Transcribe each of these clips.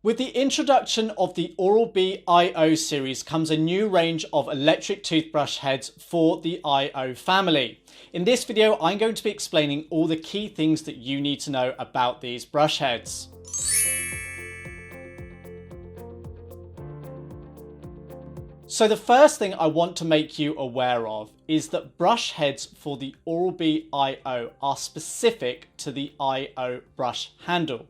With the introduction of the Oral-B IO series comes a new range of electric toothbrush heads for the IO family. In this video, I'm going to be explaining all the key things that you need to know about these brush heads. So the first thing I want to make you aware of is that brush heads for the Oral-B IO are specific to the IO brush handle.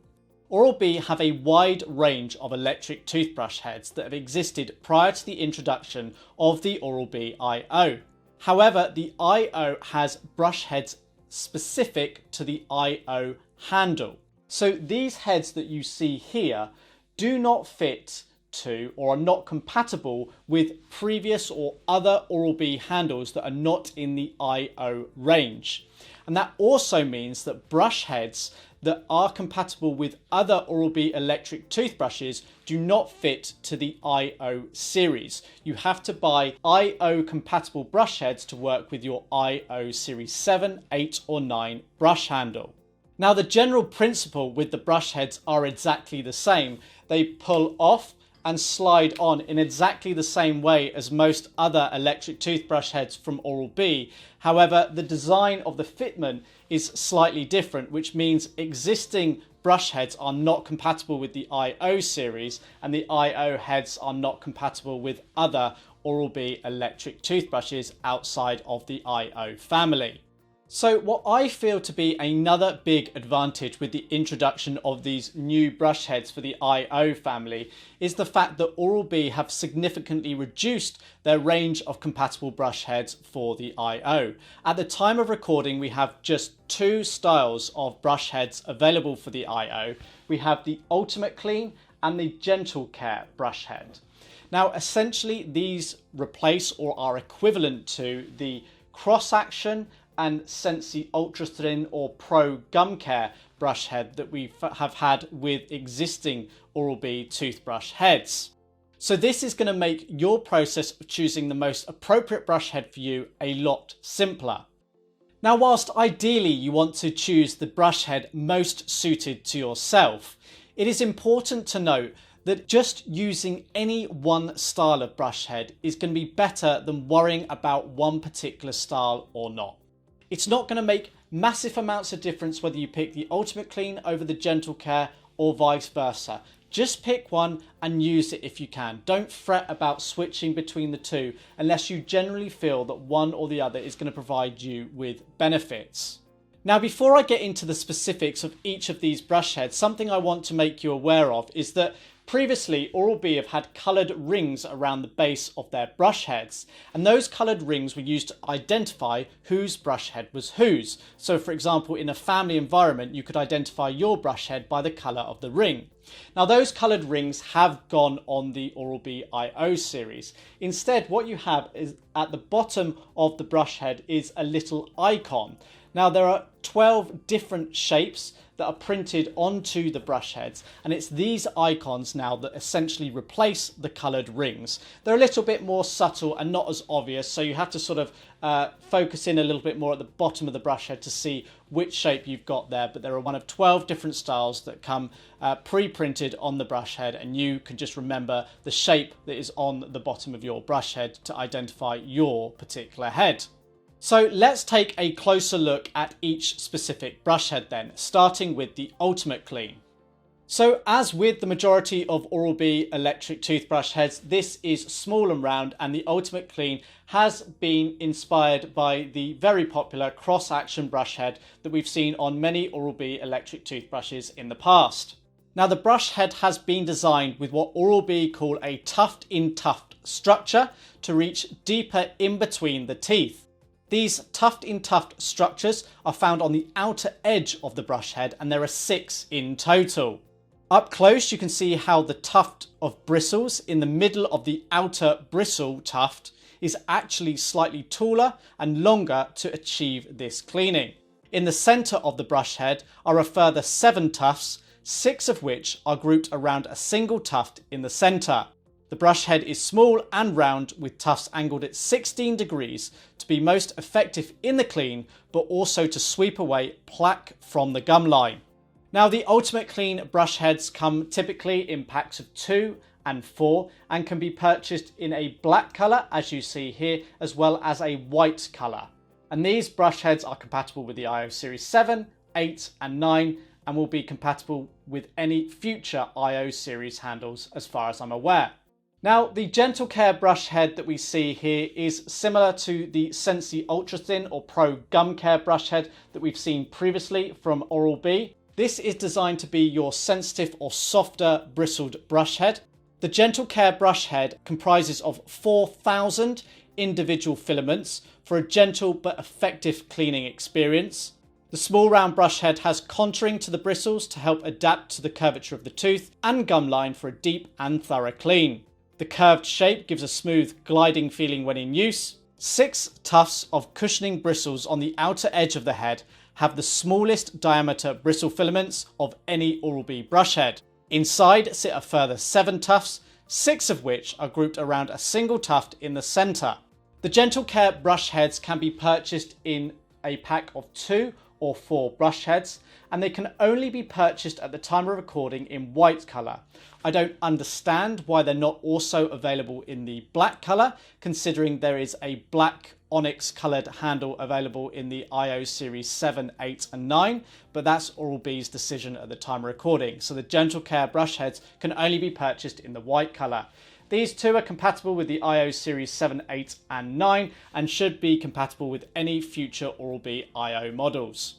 Oral-B have a wide range of electric toothbrush heads that have existed prior to the introduction of the Oral-B IO. However, the IO has brush heads specific to the IO handle. So these heads that you see here do not fit to or are not compatible with previous or other Oral-B handles that are not in the IO range. And that also means that brush heads that are compatible with other Oral-B electric toothbrushes do not fit to the IO series. You have to buy IO compatible brush heads to work with your IO series 7, 8 or 9 brush handle. Now the general principle with the brush heads are exactly the same. They pull off and slide on in exactly the same way as most other electric toothbrush heads from Oral-B. However, the design of the fitment is slightly different, which means existing brush heads are not compatible with the IO series and the IO heads are not compatible with other Oral-B electric toothbrushes outside of the IO family. So what I feel to be another big advantage with the introduction of these new brush heads for the IO family is the fact that Oral-B have significantly reduced their range of compatible brush heads for the IO. At the time of recording, we have just two styles of brush heads available for the IO. We have the Ultimate Clean and the Gentle Care brush head. Now, essentially, these replace or are equivalent to the Cross Action and Sensi Ultra Thin or Pro Gum Care brush head that we have had with existing Oral-B toothbrush heads. So this is going to make your process of choosing the most appropriate brush head for you a lot simpler. Now, whilst ideally you want to choose the brush head most suited to yourself, it is important to note that just using any one style of brush head is going to be better than worrying about one particular style or not. It's not going to make massive amounts of difference whether you pick the Ultimate Clean over the Gentle Care or vice versa. Just pick one and use it if you can. Don't fret about switching between the two unless you generally feel that one or the other is going to provide you with benefits. Now, before I get into the specifics of each of these brush heads, something I want to make you aware of is that previously, Oral-B have had coloured rings around the base of their brush heads, and those coloured rings were used to identify whose brush head was whose. So, for example, in a family environment, you could identify your brush head by the colour of the ring. Now, those coloured rings have gone on the Oral-B IO series. Instead, what you have is at the bottom of the brush head is a little icon. Now, there are 12 different shapes that are printed onto the brush heads, and it's these icons now that essentially replace the coloured rings. They're a little bit more subtle and not as obvious, so you have to sort of focus in a little bit more at the bottom of the brush head to see which shape you've got there, but there are one of 12 different styles that come pre-printed on the brush head, and you can just remember the shape that is on the bottom of your brush head to identify your particular head. So let's take a closer look at each specific brush head then, starting with the Ultimate Clean. So as with the majority of Oral-B electric toothbrush heads, this is small and round, and the Ultimate Clean has been inspired by the very popular Cross Action brush head that we've seen on many Oral-B electric toothbrushes in the past. Now, the brush head has been designed with what Oral-B call a tuft-in-tuft structure to reach deeper in between the teeth. These tuft-in-tuft structures are found on the outer edge of the brush head, and there are 6 in total. Up close, you can see how the tuft of bristles in the middle of the outer bristle tuft is actually slightly taller and longer to achieve this cleaning. In the centre of the brush head are a further 7 tufts, 6 of which are grouped around a single tuft in the centre. The brush head is small and round with tufts angled at 16 degrees to be most effective in the clean, but also to sweep away plaque from the gum line. Now, the Ultimate Clean brush heads come typically in packs of 2 and 4 and can be purchased in a black colour, as you see here, as well as a white colour. And these brush heads are compatible with the IO Series 7, 8 and 9 and will be compatible with any future IO Series handles as far as I'm aware. Now, the Gentle Care brush head that we see here is similar to the Sensi Ultra Thin or Pro Gum Care brush head that we've seen previously from Oral-B. This is designed to be your sensitive or softer bristled brush head. The Gentle Care brush head comprises of 4,000 individual filaments for a gentle but effective cleaning experience. The small round brush head has contouring to the bristles to help adapt to the curvature of the tooth and gum line for a deep and thorough clean. The curved shape gives a smooth, gliding feeling when in use. 6 tufts of cushioning bristles on the outer edge of the head have the smallest diameter bristle filaments of any Oral-B brush head. Inside sit a further 7 tufts, 6 of which are grouped around a single tuft in the centre. The Gentle Care brush heads can be purchased in a pack of 2 or 4 brush heads, and they can only be purchased at the time of recording in white colour. I don't understand why they're not also available in the black colour, considering there is a black onyx coloured handle available in the IO Series 7, 8 and 9, but that's Oral-B's decision at the time of recording. So the Gentle Care brush heads can only be purchased in the white colour. These two are compatible with the IO Series 7, 8 and 9 and should be compatible with any future Oral-B IO models.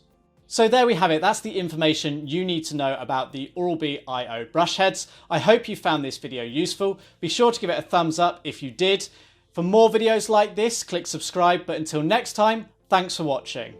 So there we have it. That's the information you need to know about the Oral-B IO brush heads. I hope you found this video useful. Be sure to give it a thumbs up if you did. For more videos like this, click subscribe. But until next time, thanks for watching.